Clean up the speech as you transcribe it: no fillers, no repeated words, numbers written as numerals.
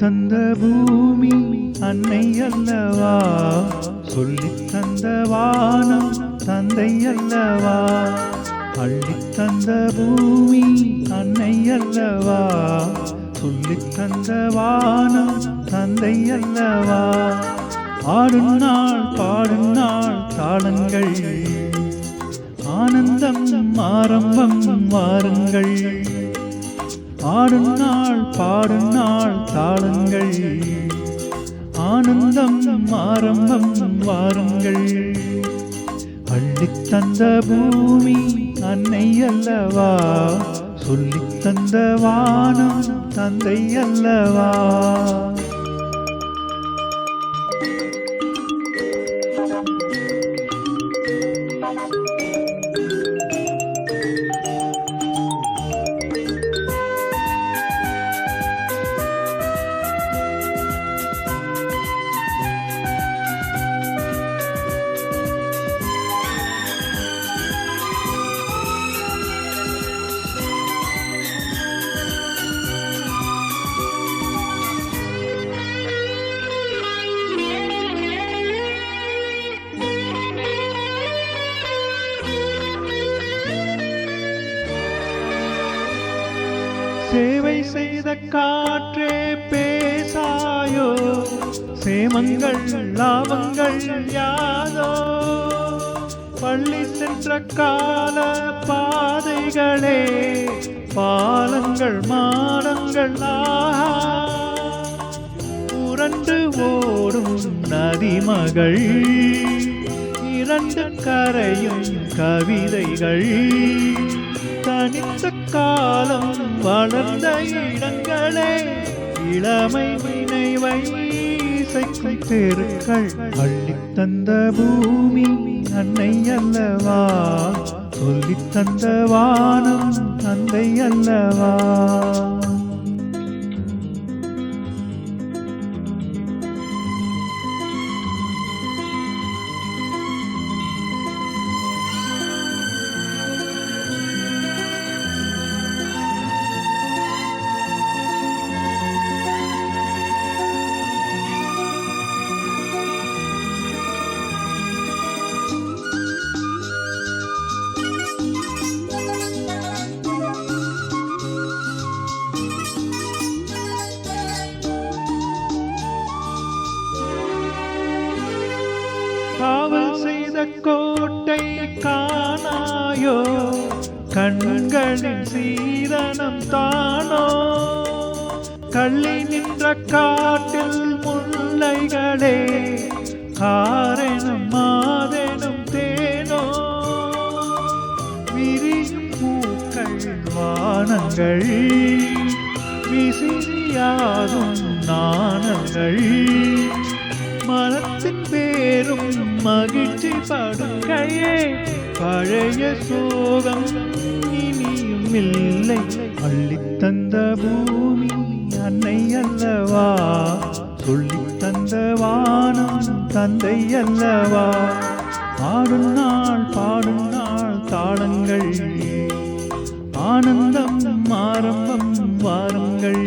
தந்த பூமி அன்னை அல்லவா, சொல்லித் தந்த வானம் தந்தை அல்லவா. அள்ளித் தந்த பூமி அன்னை அல்லவா, சொல்லித் தந்த வானம் தந்தை அல்லவா. ஆடும் நாள் பாடும் நாள் தாளங்கள், ஆனந்தம் ஆரம்பம் வாருங்கள். ஆடும் நாள் பாடும் நாள் தாளங்கள், ஆனந்தம் ஆரம்பம் வாருங்கள். அள்ளித் தந்த பூமி அன்னை அல்லவா, சொல்லித் தந்த வானம் தந்தை அல்லவா. சேவை செய்த காற்றே பேசாயோ, சேமங்கள் லாபங்கள் யாதோ. பள்ளி சென்ற கால பாதைகளே பாலங்கள் மாடங்கள் புரண்டு ஓடும் நதிமகள், இரண்டு கரையும் கவிதைகள். தனித்த காலம் வளர்ந்த இடங்களே, இளமை நினைவை இசைக்கும் தெருக்கள். அள்ளித் தந்த பூமி அன்னை அல்லவா, சொல்லித் தந்த வானம் தந்தை அல்லவா. காவல் செய்த கோட்டை காணாயோ, கண்களின் சீதனம் தானோ. கள்ளி நின்ற காட்டில் முல்லைகளே, காரெனும் மாதெனும் தேனோ. விரியும் பூக்கள் வானங்கள், விசிறியாகும் நாணங்கள். மனத்தின் பேரும் மகிழ்ச்சி படுக்கையே, பழைய சோகம் இனியும் இல்லை. அள்ளித் தந்த பூமி அன்னை அல்லவா, சொல்லித் தந்த வானம் தந்தை அல்லவா. ஆடும் நாள் பாடும் நாள் தாளங்கள், ஆனந்தம் ஆரம்பம் வாருங்கள்.